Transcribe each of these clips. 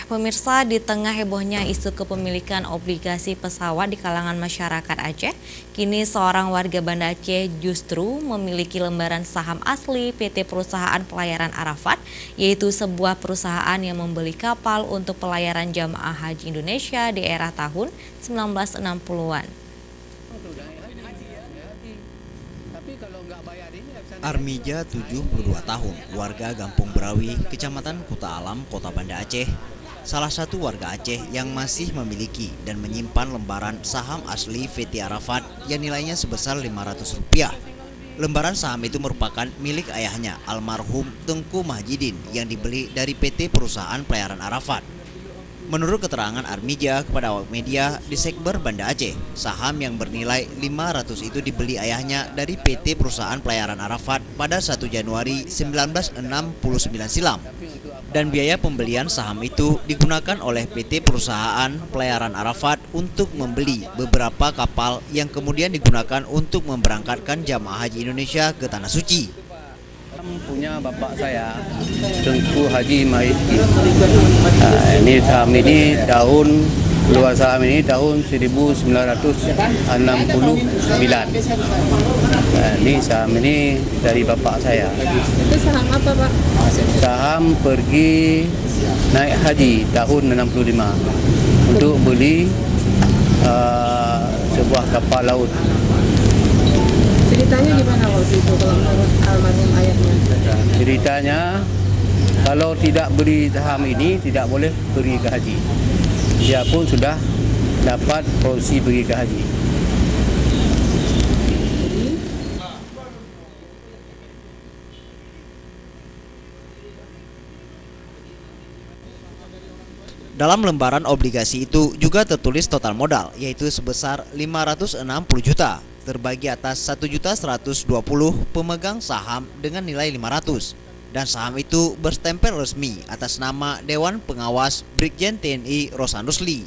Pemirsa, di tengah hebohnya isu kepemilikan obligasi pesawat di kalangan masyarakat Aceh, kini seorang warga Banda Aceh justru memiliki lembaran saham asli PT Perusahaan Pelayaran Arafat, yaitu sebuah perusahaan yang membeli kapal untuk pelayaran jamaah haji Indonesia di era tahun 1960-an. Armija 72 tahun, warga Gampung Berawi, Kecamatan Kuta Alam, Kota Banda Aceh, salah satu warga Aceh yang masih memiliki dan menyimpan lembaran saham asli PT Arafat yang nilainya sebesar Rp500. Lembaran saham itu merupakan milik ayahnya, almarhum Tengku Mahjidin, yang dibeli dari PT Perusahaan Pelayaran Arafat. Menurut keterangan Armija kepada awak media di Sekber Banda Aceh, saham yang bernilai 500 itu dibeli ayahnya dari PT Perusahaan Pelayaran Arafat pada 1 Januari 1969 silam. Dan biaya pembelian saham itu digunakan oleh PT Perusahaan Pelayaran Arafat untuk membeli beberapa kapal yang kemudian digunakan untuk memberangkatkan jamaah haji Indonesia ke Tanah Suci. Punya bapak saya, Tengku Haji Mahidin. Ini saham ini keluar saham ini tahun 1969. Ini saham ini dari bapak saya. Itu saham apa, Pak? Saham pergi naik haji tahun 65 untuk beli sebuah kapal laut. Ceritanya gimana waktu itu kalau menurut almarhum ayahnya? Ceritanya, kalau tidak beli saham ini tidak boleh pergi ke haji. Dia pun sudah dapat porsi pergi ke haji. Dalam lembaran obligasi itu juga tertulis total modal, yaitu sebesar 560 juta, terbagi atas 1.120 pemegang saham dengan nilai 500. Dan saham itu berstempel resmi atas nama Dewan Pengawas Brigjen TNI Rosan Rusli.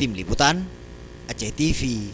Tim Liputan, Aceh TV.